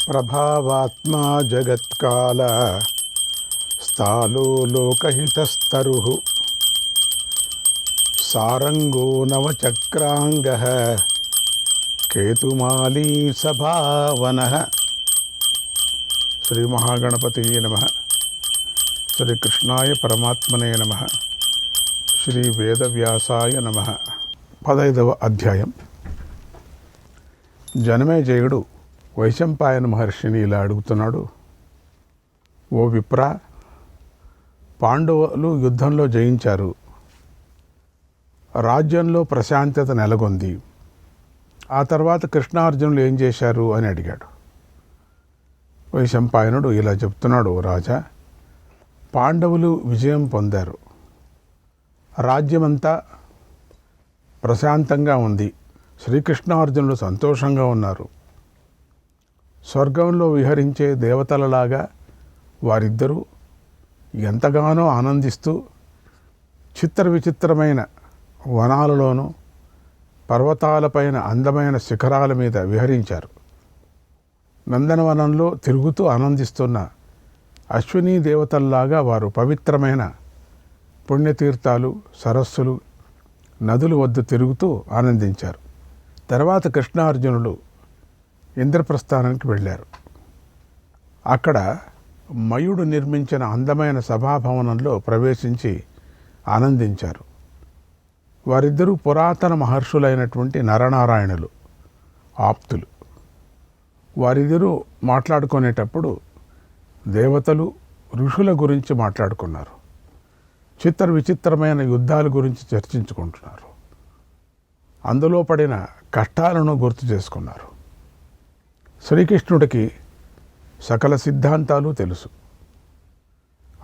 ప్రభావాత్మా జగత్కాల స్థాలో లోకహితస్తరుః సారంగో నవచక్రాంగః కేతుమాలీ సభావనః. శ్రీ మహాగణపతియే నమః. శ్రీ కృష్ణాయ పరమాత్మనే నమః. శ్రీ వేదవ్యాసాయ నమః. 15వ అధ్యాయం. జనమేజయుడు వైశంపాయన మహర్షిని ఇలా అడుగుతున్నాడు. ఓ విప్ర, పాండవులు యుద్ధంలో జయించారు, రాజ్యంలో ప్రశాంతత నెలకొంది. ఆ తర్వాత కృష్ణార్జునులు ఏం చేశారు అని అడిగాడు. వైశంపాయనుడు ఇలా చెప్తున్నాడు. రాజా, పాండవులు విజయం పొందారు, రాజ్యమంతా ప్రశాంతంగా ఉంది, శ్రీకృష్ణార్జునులు సంతోషంగా ఉన్నారు. స్వర్గంలో విహరించే దేవతలలాగా వారిద్దరూ ఎంతగానో ఆనందిస్తూ చిత్ర విచిత్రమైన వనాలలోనూ పర్వతాలపైన అందమైన శిఖరాల మీద విహరించారు. నందనవనంలో తిరుగుతూ ఆనందిస్తున్న అశ్వినీ దేవతల్లాగా వారు పవిత్రమైన పుణ్యతీర్థాలు, సరస్సులు, నదుల వద్ద తిరుగుతూ ఆనందించారు. తర్వాత కృష్ణార్జునులు ఇంద్రప్రస్థానానికి వెళ్ళారు. అక్కడ మయుడు నిర్మించిన అందమైన సభాభవనంలో ప్రవేశించి ఆనందించారు. వారిద్దరూ పురాతన మహర్షులైనటువంటి నరనారాయణులు, ఆప్తులు. వారిద్దరూ మాట్లాడుకునేటప్పుడు దేవతలు, ఋషుల గురించి మాట్లాడుకున్నారు. చిత్ర విచిత్రమైన యుద్ధాల గురించి చర్చించుకుంటున్నారు. అందులో పడిన కష్టాలను గుర్తు చేసుకున్నారు. శ్రీకృష్ణుడికి సకల సిద్ధాంతాలు తెలుసు.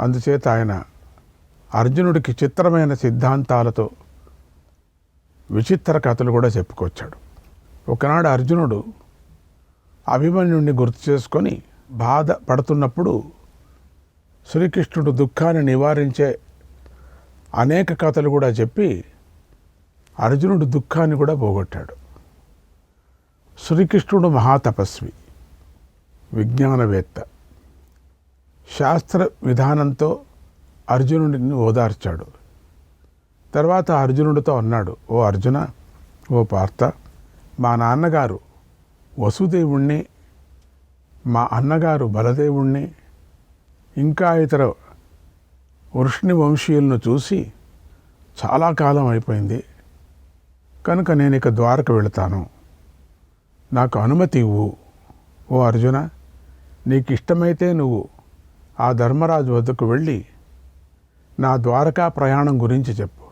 అందుచేత ఆయన అర్జునుడికి చిత్రమైన సిద్ధాంతాలతో విచిత్ర కథలు కూడా చెప్పుకొచ్చాడు. ఒకనాడు అర్జునుడు అభిమన్యుడిని గుర్తు చేసుకొని బాధ పడుతున్నప్పుడు శ్రీకృష్ణుడు దుఃఖాన్ని నివారించే అనేక కథలు కూడా చెప్పి అర్జునుడు దుఃఖాన్ని కూడా పోగొట్టాడు. శ్రీకృష్ణుడు మహాతపస్వి, విజ్ఞానవేత్త. శాస్త్ర విధానంతో అర్జునుడిని ఓదార్చాడు. తర్వాత అర్జునుడితో అన్నాడు, ఓ అర్జున, ఓ పార్థ, మా నాన్నగారు వసుదేవుణ్ణి, మా అన్నగారు బలదేవుణ్ణి, ఇంకా ఇతర వృష్ణి వంశీయులను చూసి చాలా కాలం అయిపోయింది. కనుక నేను ఇక ద్వారక వెళతాను, నాకు అనుమతి ఇవ్వు. ఓ అర్జున, నీకు ఇష్టమైతే నువ్వు ఆ ధర్మరాజు వద్దకు వెళ్ళి నా ద్వారకా ప్రయాణం గురించి చెప్పు.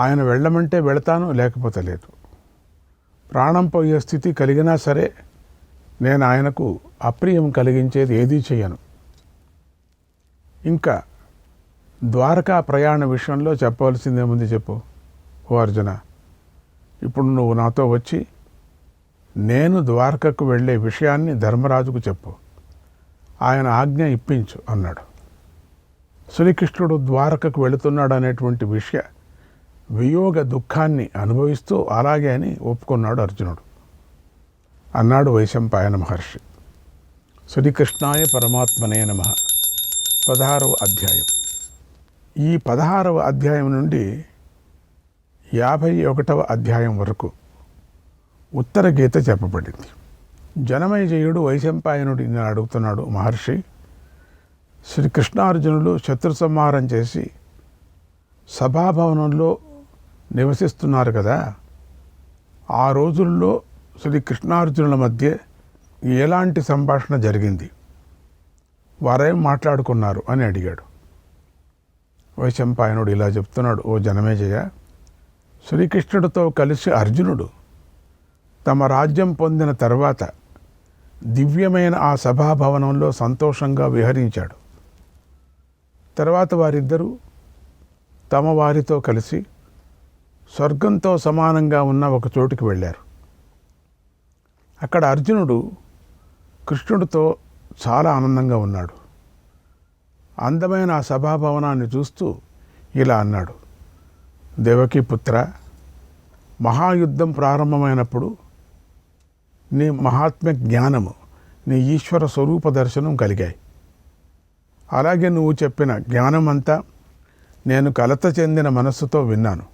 ఆయన వెళ్ళమంటే వెళతాను, లేకపోతే లేదు. ప్రాణం పోయే స్థితి కలిగినా సరే నేను ఆయనకు అప్రియం కలిగించేది ఏదీ చెయ్యను. ఇంకా ద్వారకా ప్రయాణ విషయంలో చెప్పవలసిందేముంది చెప్పు. ఓ అర్జున, ఇప్పుడు నువ్వు నాతో వచ్చి నేను ద్వారకకు వెళ్ళే విషయాన్ని ధర్మరాజుకు చెప్పు, ఆయన ఆజ్ఞ ఇప్పించు అన్నాడు. శ్రీకృష్ణుడు ద్వారకకు వెళుతున్నాడు అనేటువంటి వియోగ దుఃఖాన్ని అనుభవిస్తూ అలాగే అని ఒప్పుకున్నాడు అర్జునుడు. అన్నాడు వైశంపాయన మహర్షి. శ్రీకృష్ణాయ పరమాత్మనే నమః. 16వ అధ్యాయం. ఈ 16వ అధ్యాయం నుండి 51వ అధ్యాయం వరకు ఉత్తర గీత చెప్పబడింది. జనమేజయుడు వైశంపాయనుడిని అడుగుతున్నాడు. మహర్షి, శ్రీ కృష్ణార్జునులు శత్రు సంహారం చేసి సభాభవనంలో నివసిస్తున్నారు కదా, ఆ రోజుల్లో శ్రీ కృష్ణార్జునుల మధ్య ఎలాంటి సంభాషణ జరిగింది, వారేం మాట్లాడుకున్నారు అని అడిగాడు. వైశంపాయనుడు ఇలా చెప్తున్నాడు. ఓ జనమేజయ, శ్రీకృష్ణుడితో కలిసి అర్జునుడు తమ రాజ్యం పొందిన తర్వాత దివ్యమైన ఆ సభాభవనంలో సంతోషంగా విహరించాడు. తర్వాత వారిద్దరూ తమ వారితో కలిసి స్వర్గంతో సమానంగా ఉన్న ఒక చోటుకి వెళ్ళారు. అక్కడ అర్జునుడు కృష్ణుడితో చాలా ఆనందంగా ఉన్నాడు. అందమైన ఆ సభాభవనాన్ని చూస్తూ ఇలా అన్నాడు. దేవకీపుత్ర, మహాయుద్ధం ప్రారంభమైనప్పుడు నీ మహాత్మ్య జ్ఞానము, నీ ఈశ్వర స్వరూప దర్శనం కలిగాయి. అలాగే నువ్వు చెప్పిన జ్ఞానమంతా నేను కలత చెందిన మనస్సుతో విన్నాను.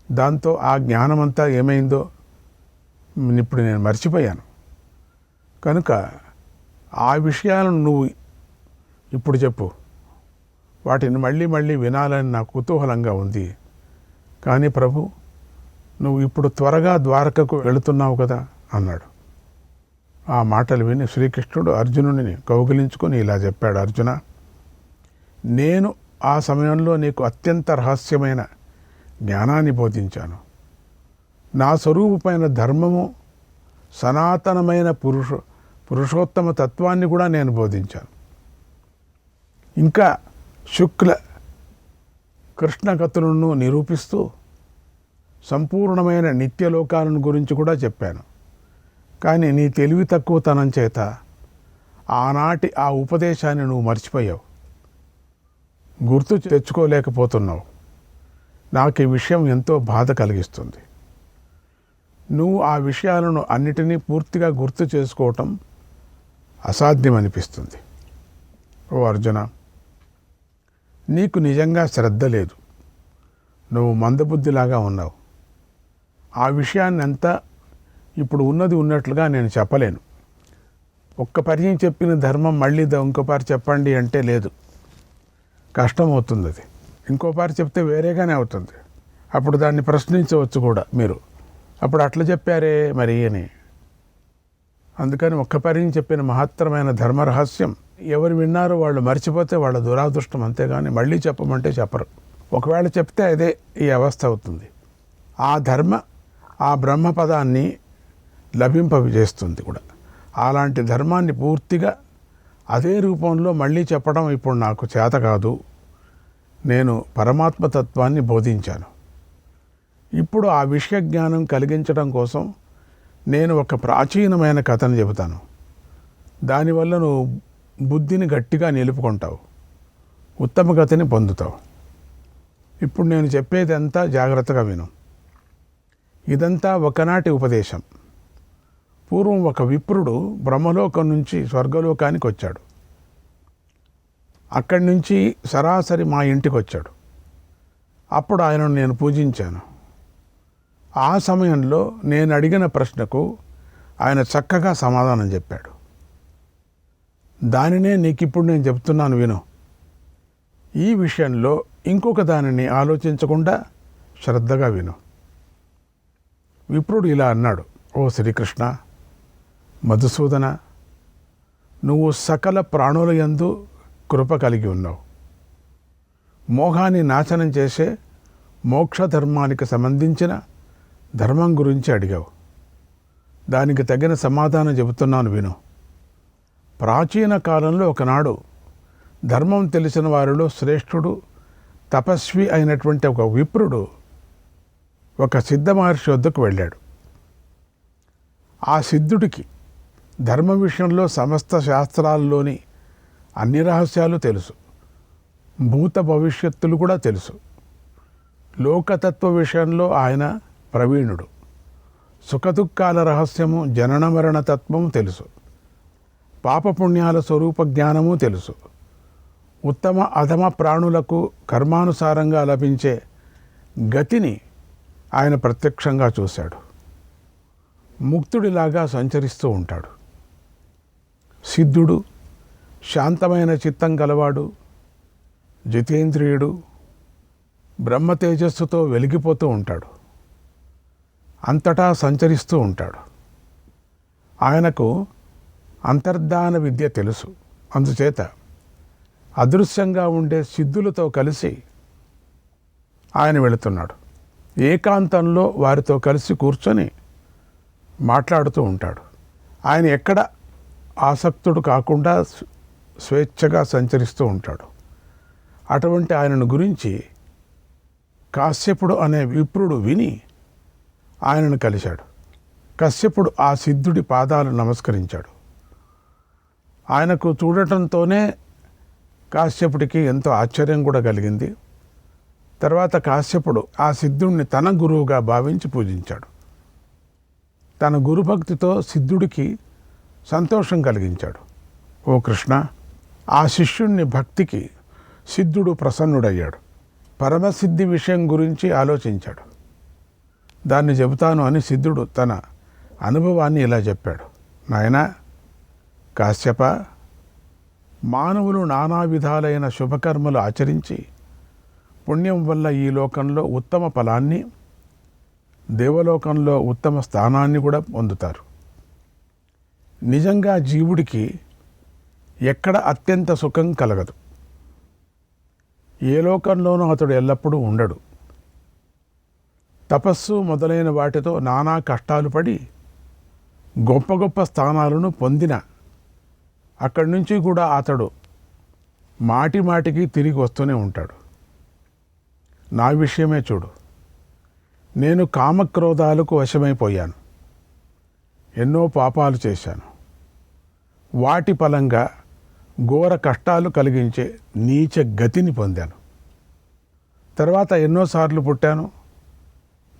దాంతో ఆ జ్ఞానమంతా ఏమైందో ఇప్పుడు నేను మర్చిపోయాను. కనుక ఆ విషయాలను నువ్వు ఇప్పుడు చెప్పు. వాటిని మళ్ళీ మళ్ళీ వినాలని నాకు కుతూహలంగా ఉంది. కానీ ప్రభు, నువ్వు ఇప్పుడు త్వరగా ద్వారకకు వెళుతున్నావు కదా అన్నాడు. ఆ మాటలు విని శ్రీకృష్ణుడు అర్జునుడిని కౌగిలించుకొని ఇలా చెప్పాడు. అర్జున, నేను ఆ సమయంలో నీకు అత్యంత రహస్యమైన జ్ఞానాన్ని బోధించాను. నా స్వరూపమైన ధర్మము, సనాతనమైన పురుషోత్తమ తత్వాన్ని కూడా నేను బోధించాను. ఇంకా శుక్ల కృష్ణగతులను నిరూపిస్తూ సంపూర్ణమైన నిత్యలోకాలను గురించి కూడా చెప్పాను. కానీ నీ తెలివి తక్కువతనం చేత ఆనాటి ఆ ఉపదేశాన్ని నువ్వు మర్చిపోయావు, గుర్తు తెచ్చుకోలేకపోతున్నావు. నాకు ఈ విషయం ఎంతో బాధ కలిగిస్తుంది. నువ్వు ఆ విషయాలను అన్నిటినీ పూర్తిగా గుర్తు చేసుకోవటం అసాధ్యమనిపిస్తుంది. ఓ అర్జున, నీకు నిజంగా శ్రద్ధ లేదు. నువ్వు మందబుద్ధిలాగా ఉన్నావు. ఆ విషయాన్ని అంతా ఇప్పుడు ఉన్నది ఉన్నట్లుగా నేను చెప్పలేను. ఒక్క పర్యం చెప్పిన ధర్మం మళ్ళీ ఇంకోపారి చెప్పండి అంటే లేదు, కష్టమవుతుంది. అది ఇంకోపారి చెప్తే వేరేగానే అవుతుంది. అప్పుడు దాన్ని ప్రశ్నించవచ్చు కూడా మీరు. అప్పుడు అట్లా చెప్పారే మరి అని. అందుకని ఒక్క పర్యం చెప్పిన మహత్తరమైన ధర్మ రహస్యం ఎవరు విన్నారో వాళ్ళు మర్చిపోతే వాళ్ళ దురాదృష్టం, అంతేగాని మళ్ళీ చెప్పమంటే చెప్పరు. ఒకవేళ చెప్తే అదే ఈ అవస్థ అవుతుంది. ఆ బ్రహ్మ పదాన్ని లభింపజేస్తుంది కూడా. అలాంటి ధర్మాన్ని పూర్తిగా అదే రూపంలో మళ్ళీ చెప్పడం ఇప్పుడు నాకు చేత కాదు. నేను పరమాత్మతత్వాన్ని బోధించాను. ఇప్పుడు ఆ విషయ జ్ఞానం కలిగించడం కోసం నేను ఒక ప్రాచీనమైన కథను చెబుతాను. దానివల్ల నువ్వు బుద్ధిని గట్టిగా నిలుపుకుంటావు, ఉత్తమ గతిని పొందుతావు. ఇప్పుడు నేను చెప్పేదంతా జాగ్రత్తగా విను. ఇదంతా ఒకనాటి ఉపదేశం. పూర్వం ఒక విప్రుడు బ్రహ్మలోకం నుంచి స్వర్గలోకానికి వచ్చాడు. అక్కడి నుంచి సరాసరి మా ఇంటికి వచ్చాడు. అప్పుడు ఆయనను నేను పూజించాను. ఆ సమయంలో నేను అడిగిన ప్రశ్నకు ఆయన చక్కగా సమాధానం చెప్పాడు. దానినే నీకిప్పుడు నేను చెప్తున్నాను, విను. ఈ విషయంలో ఇంకొక దానిని ఆలోచించకుండా శ్రద్ధగా విను. విప్రుడు ఇలా అన్నాడు. ఓ శ్రీకృష్ణ, మధుసూదన, నువ్వు సకల ప్రాణుల యందు కృప కలిగి ఉన్నావు. మోహాన్ని నాశనం చేసే మోక్ష ధర్మానికి సంబంధించిన ధర్మం గురించి అడిగావు. దానికి తగిన సమాధానం చెబుతున్నాను, విను. ప్రాచీన కాలంలో ఒకనాడు ధర్మం తెలిసిన వారిలో శ్రేష్ఠుడు, తపస్వి అయినటువంటి ఒక విప్రుడు ఒక సిద్ధ మహర్షి వద్దకు వెళ్ళాడు. ఆ సిద్ధుడికి ధర్మ విషయంలో సమస్త శాస్త్రాల్లోని అన్ని రహస్యాలు తెలుసు, భూత భవిష్యత్తులు కూడా తెలుసు. లోకతత్వ విషయంలో ఆయన ప్రవీణుడు. సుఖదుఖాల రహస్యము, జనన మరణ తత్వము తెలుసు. పాపపుణ్యాల స్వరూప జ్ఞానము తెలుసు. ఉత్తమ అధమ ప్రాణులకు కర్మానుసారంగా లభించే గతిని ఆయన ప్రత్యక్షంగా చూశాడు. ముక్తుడిలాగా సంచరిస్తూ ఉంటాడు. సిద్ధుడు, శాంతమైన చిత్తం గలవాడు, జితేంద్రియుడు, బ్రహ్మ తేజస్సుతో వెలిగిపోతూ ఉంటాడు. అంతటా సంచరిస్తూ ఉంటాడు. ఆయనకు అంతర్ధాన విద్య తెలుసు. అందుచేత అదృశ్యంగా ఉండే సిద్ధులతో కలిసి ఆయన వెళుతున్నాడు. ఏకాంతంలో వారితో కలిసి కూర్చొని మాట్లాడుతూ ఉంటాడు. ఆయన ఎక్కడ ఆసక్తుడు కాకుండా స్వేచ్ఛగా సంచరిస్తూ ఉంటాడు. అటువంటి ఆయనను గురించి కాశ్యపుడు అనే విప్రుడు విని ఆయనను కలిశాడు. కశ్యపుడు ఆ సిద్ధుడి పాదాలు నమస్కరించాడు. ఆయనకు చూడటంతోనే కాశ్యపుడికి ఎంతో ఆశ్చర్యం కూడా కలిగింది. తర్వాత కాశ్యపుడు ఆ సిద్ధుడిని తన గురువుగా భావించి పూజించాడు. తన గురుభక్తితో సిద్ధుడికి సంతోషం కలిగించాడు. ఓ కృష్ణ, ఆ శిష్యుణ్ణి భక్తికి సిద్ధుడు ప్రసన్నుడయ్యాడు. పరమసిద్ధి విషయం గురించి ఆలోచించాడు. దాన్ని చెబుతాను అని సిద్ధుడు తన అనుభవాన్ని ఇలా చెప్పాడు. నాయనా కాశ్యప, మానవులు నానా విధాలైన శుభకర్మలు ఆచరించి పుణ్యం వల్ల ఈ లోకంలో ఉత్తమ ఫలాన్ని, దేవలోకంలో ఉత్తమ స్థానాన్ని కూడా పొందుతారు. నిజంగా జీవుడికి ఎక్కడ అత్యంత సుఖం కలగదు. ఏ లోకంలోనూ అతడు ఎల్లప్పుడూ ఉండడు. తపస్సు మొదలైన వాటితో నానా కష్టాలు పడి గొప్ప గొప్ప స్థానాలను పొందిన అక్కడి నుంచి కూడా అతడు మాటి మాటికి తిరిగి వస్తూనే ఉంటాడు. నా విషయమే చూడు. నేను కామక్రోధాలకు వశమైపోయాను. ఎన్నో పాపాలు చేశాను. వాటి ఫలంగా ఘోర కష్టాలు కలిగించే నీచ గతిని పొందాను. తర్వాత ఎన్నోసార్లు పుట్టాను,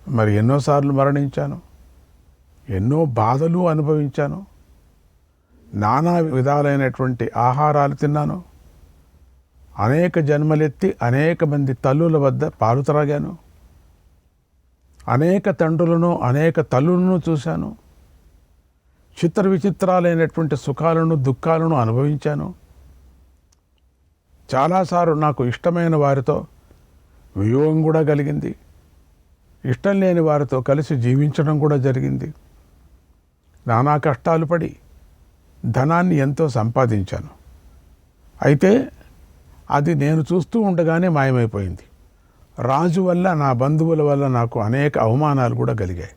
మరి ఎన్నోసార్లు మరణించాను. ఎన్నో బాధలు అనుభవించాను. నానా విధాలైనటువంటి ఆహారాలు తిన్నాను. అనేక జన్మలెత్తి అనేక మంది తల్లుల వద్ద పాలు త్రాగాను. అనేక తండ్రులను అనేక తల్లులను చూశాను. చిత్ర విచిత్రాలైనటువంటి సుఖాలను దుఃఖాలను అనుభవించాను. చాలాసార్లు నాకు ఇష్టమైన వారితో వియోగం కూడా కలిగింది. ఇష్టం లేని వారితో కలిసి జీవించడం కూడా జరిగింది. నానా కష్టాలు పడి ధనాన్ని ఎంతో సంపాదించాను. అయితే అది నేను చూస్తూ ఉండగానే మాయమైపోయింది. రాజు వల్ల, నా బంధువుల వల్ల నాకు అనేక అవమానాలు కూడా కలిగాయి.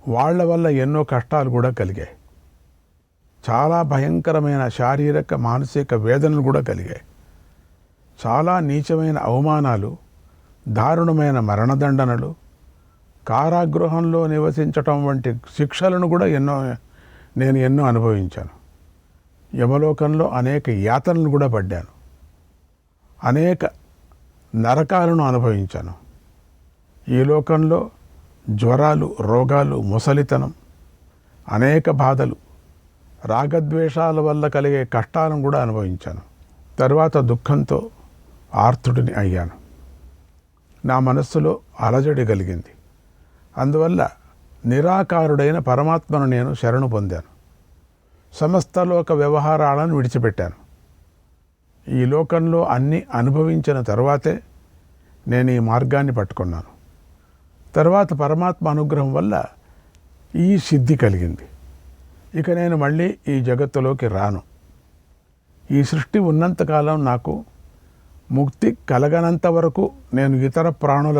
వాళ్ళ వల్ల ఎన్నో కష్టాలు కూడా కలిగాయి. చాలా భయంకరమైన శారీరక మానసిక వేదనలు కూడా కలిగాయి. చాలా నీచమైన అవమానాలు, దారుణమైన మరణదండనలు, కారాగృహంలో నివసించటం వంటి శిక్షలను కూడా నేను ఎన్నో అనుభవించాను. యమలోకంలో అనేక యాతనలు కూడా పడ్డాను. అనేక నరకాలను అనుభవించాను. ఈ లోకంలో జ్వరాలు, రోగాలు, ముసలితనం, అనేక బాధలు, రాగద్వేషాల వల్ల కలిగే కష్టాలను కూడా అనుభవించాను. తరువాత దుఃఖంతో ఆర్తుడిని అయ్యాను. నా మనస్సులో అలజడి కలిగింది. అందువల్ల నిరాకారుడైన పరమాత్మను నేను శరణు పొందాను. సమస్త లోక వ్యవహారాలను విడిచిపెట్టాను. ఈ లోకంలో అన్నీ అనుభవించిన తరువాతే నేను ఈ మార్గాన్ని పట్టుకున్నాను. తర్వాత పరమాత్మ అనుగ్రహం వల్ల ఈ సిద్ధి కలిగింది. ఇక నేను మళ్ళీ ఈ జగత్తులోకి రాను. ఈ సృష్టి ఉన్నంతకాలం నాకు ముక్తి కలగనంత వరకు నేను ఇతర ప్రాణుల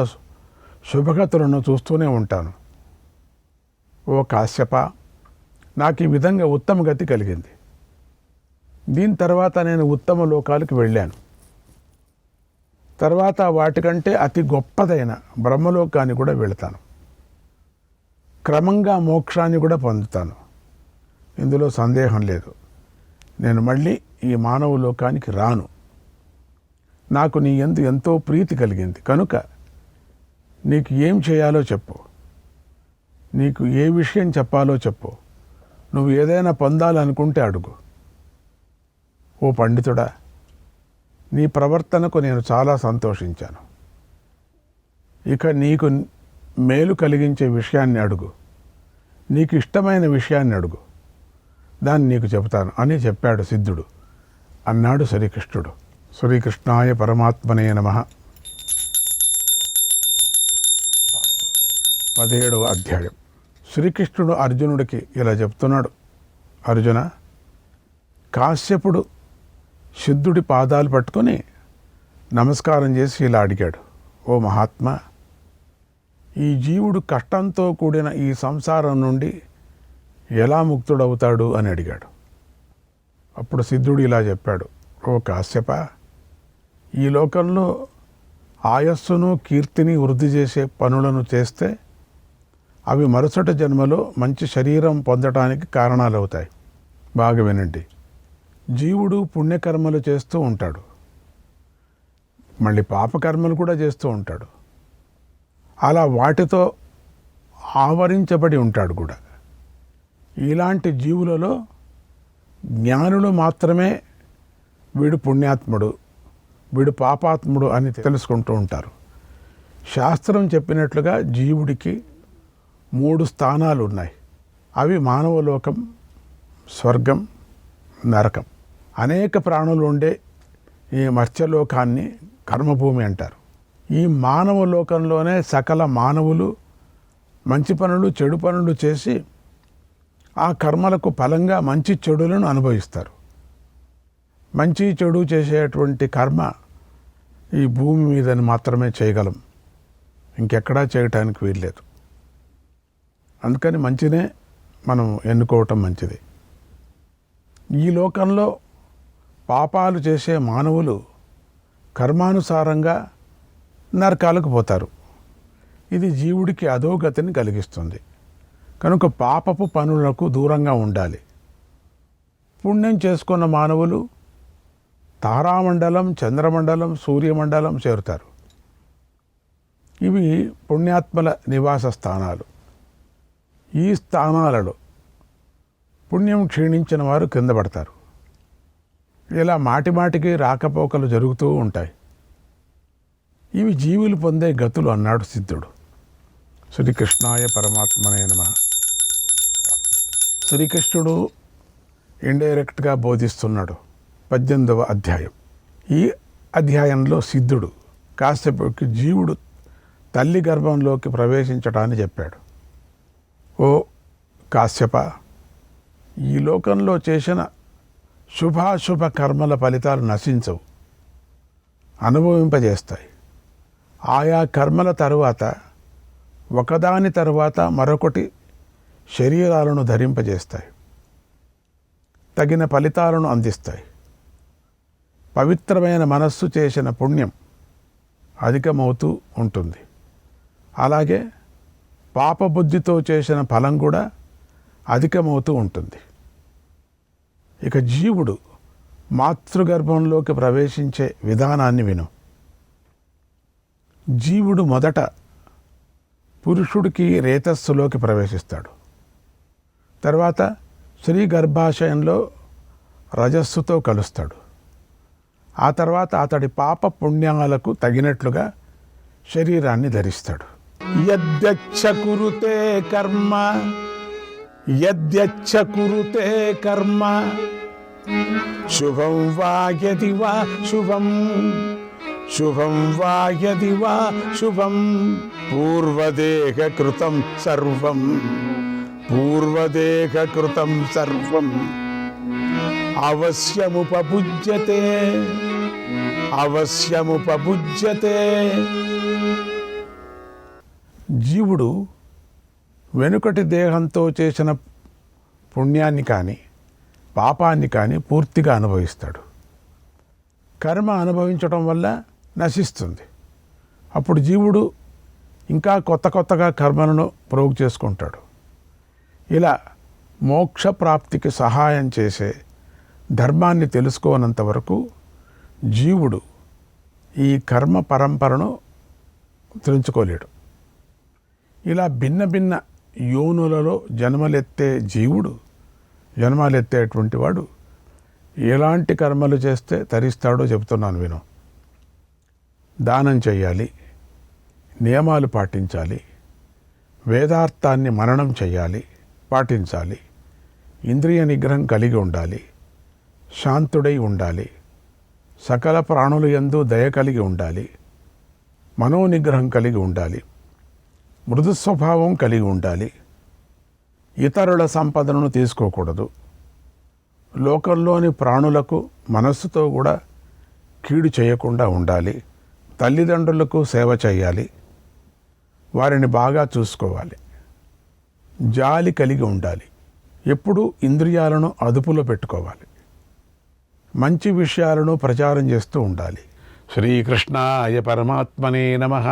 శుభగతులను చూస్తూనే ఉంటాను. ఓ కాశ్యప, నాకు ఈ విధంగా ఉత్తమ గతి కలిగింది. దీని తర్వాత నేను ఉత్తమ లోకాలకు వెళ్ళాను. తర్వాత వాటికంటే అతి గొప్పదైన బ్రహ్మలోకాన్ని కూడా వెళతాను. క్రమంగా మోక్షాన్ని కూడా పొందుతాను. ఇందులో సందేహం లేదు. నేను మళ్ళీ ఈ మానవ లోకానికి రాను. నాకు నీ యందు ఎంతో ప్రీతి కలిగింది కనుక నీకు ఏం చేయాలో చెప్పు. నీకు ఏ విషయం చెప్పాలో చెప్పు. నువ్వు ఏదైనా పొందాలనుకుంటే అడుగు. ఓ పండితుడా, నీ ప్రవర్తనకు నేను చాలా సంతోషించాను. ఇక నీకు మేలు కలిగించే విషయాన్ని అడుగు. నీకు ఇష్టమైన విషయాన్ని అడుగు. దాన్ని నీకు చెబుతాను అని చెప్పాడు సిద్ధుడు. అన్నాడు శ్రీకృష్ణుడు. శ్రీకృష్ణాయ పరమాత్మనే నమః. 17వ అధ్యాయం. శ్రీకృష్ణుడు అర్జునుడికి ఇలా చెప్తున్నాడు. అర్జున, కాశ్యపుడు సిద్ధుడి పాదాలు పట్టుకొని నమస్కారం చేసి ఇలా అడిగాడు. ఓ మహాత్మా, ఈ జీవుడు కష్టంతో కూడిన ఈ సంసారం నుండి ఎలా ముక్తుడవుతాడు అని అడిగాడు. అప్పుడు సిద్ధుడు ఇలా చెప్పాడు. ఓ కాశ్యప, ఈ లోకంలో ఆయస్సును కీర్తిని వృద్ధి చేసే పనులను చేస్తే అవి మరుసటి జన్మలో మంచి శరీరం పొందటానికి కారణాలు అవుతాయి. బాగా వినండి. జీవుడు పుణ్యకర్మలు చేస్తూ ఉంటాడు, మళ్ళీ పాపకర్మలు కూడా చేస్తూ ఉంటాడు. అలా వాటితో ఆవరించబడి ఉంటాడు కూడా. ఇలాంటి జీవులలో జ్ఞానులు మాత్రమే వీడు పుణ్యాత్ముడు, వీడు పాపాత్ముడు అని తెలుసుకుంటూ ఉంటారు. శాస్త్రం చెప్పినట్లుగా జీవుడికి 3 స్థానాలు ఉన్నాయి. అవి మానవలోకం, స్వర్గం, నరకం. అనేక ప్రాణులు ఉండే ఈ మత్స్యలోకాన్ని కర్మభూమి అంటారు. ఈ మానవ లోకంలోనే సకల మానవులు మంచి పనులు చెడు పనులు చేసి ఆ కర్మలకు ఫలంగా మంచి చెడులను అనుభవిస్తారు. మంచి చెడు చేసేటువంటి కర్మ ఈ భూమి మీదని మాత్రమే చేయగలం, ఇంకెక్కడా చేయటానికి వీల్లేదు. అందుకని మంచినే మనం ఎన్నుకోవటం మంచిది. ఈ లోకంలో పాపాలు చేసే మానవులు కర్మానుసారంగా నరకాలకు పోతారు. ఇది జీవుడికి అధోగతిని కలిగిస్తుంది. కనుక పాపపు పనులకు దూరంగా ఉండాలి. పుణ్యం చేసుకున్న మానవులు తారామండలం, చంద్రమండలం, సూర్యమండలం చేరుతారు. ఇవి పుణ్యాత్మల నివాస స్థానాలు. ఈ స్థానాలలో పుణ్యం క్షీణించిన వారు కింద పడతారు. ఇలా మాటిమాటికి రాకపోకలు జరుగుతూ ఉంటాయి. ఇవి జీవులు పొందే గతులు అన్నాడు సిద్ధుడు. శ్రీకృష్ణాయ పరమాత్మనే నమః. శ్రీకృష్ణుడు ఇండైరెక్ట్గా బోధిస్తున్నాడు 18వ అధ్యాయం. ఈ అధ్యాయంలో సిద్ధుడు కాశ్యపుడికి జీవుడు తల్లి గర్భంలోకి ప్రవేశించటాన్ని చెప్పాడు. ఓ కాశ్యప, ఈ లోకంలో చేసిన శుభాశుభ కర్మల ఫలితాలు నశించవు, అనుభవింపజేస్తాయి. ఆయా కర్మల తరువాత ఒకదాని తరువాత మరొకటి శరీరాలను ధరింపజేస్తాయి, తగిన ఫలితాలను అందిస్తాయి. పవిత్రమైన మనస్సు చేసిన పుణ్యం అధికమవుతూ ఉంటుంది. అలాగే పాపబుద్ధితో చేసిన ఫలం కూడా అధికమవుతూ ఉంటుంది. ఇక జీవుడు మాతృగర్భంలోకి ప్రవేశించే విధానాన్ని విను. జీవుడు మొదట పురుషుడికి రేతస్సులోకి ప్రవేశిస్తాడు. తర్వాత స్త్రీ గర్భాశయంలో రజస్సుతో కలుస్తాడు. ఆ తర్వాత అతడి పాప పుణ్యాలకు తగినట్లుగా శరీరాన్ని ధరిస్తాడు. యద్యచ్చ కురుతే కర్మ, యద్యచ్చ కురుతే కర్మ, శుభం వా యది వా శుభం, శుభం వా యది వా శుభం, పూర్వదేహ కృతం సర్వం, పూర్వదేహ కృతం సర్వం, అవశ్యముపభుజ్యతే, అవశ్యముపభుజ్యతే. జీవుడు వెనుకటి దేహంతో చేసిన పుణ్యాన్ని కానీ పాపాన్ని కానీ పూర్తిగా అనుభవిస్తాడు. కర్మ అనుభవించడం వల్ల నశిస్తుంది. అప్పుడు జీవుడు ఇంకా కొత్త కొత్తగా కర్మలను ప్రోగు చేసుకుంటాడు. ఇలా మోక్ష ప్రాప్తికి సహాయం చేసే ధర్మాన్ని తెలుసుకోనంత వరకు జీవుడు ఈ కర్మ పరంపరను తెంచుకోలేడు. ఇలా భిన్న భిన్న యోనులలో జన్మలెత్తేటువంటి వాడు ఎలాంటి కర్మలు చేస్తే తరిస్తాడో చెబుతున్నాను విను. దానం చేయాలి, నియమాలు పాటించాలి, వేదార్థాన్ని మననం చేయాలి, పాటించాలి, ఇంద్రియ నిగ్రహం కలిగి ఉండాలి, శాంతుడై ఉండాలి, సకల ప్రాణుల యందు దయ కలిగి ఉండాలి, మనోనిగ్రహం కలిగి ఉండాలి, మృదు స్వభావం కలిగి ఉండాలి, ఇతరుల సంపదను తీసుకోకూడదు, లోకంలోని ప్రాణులకు మనస్సుతో కూడా కీడు చేయకుండా ఉండాలి, తల్లిదండ్రులకు సేవ చేయాలి, వారిని బాగా చూసుకోవాలి, జాలి కలిగి ఉండాలి, ఎప్పుడూ ఇంద్రియాలను అదుపులో పెట్టుకోవాలి, మంచి విషయాలను ప్రచారం చేస్తూ ఉండాలి. శ్రీకృష్ణాయ పరమాత్మనే నమః.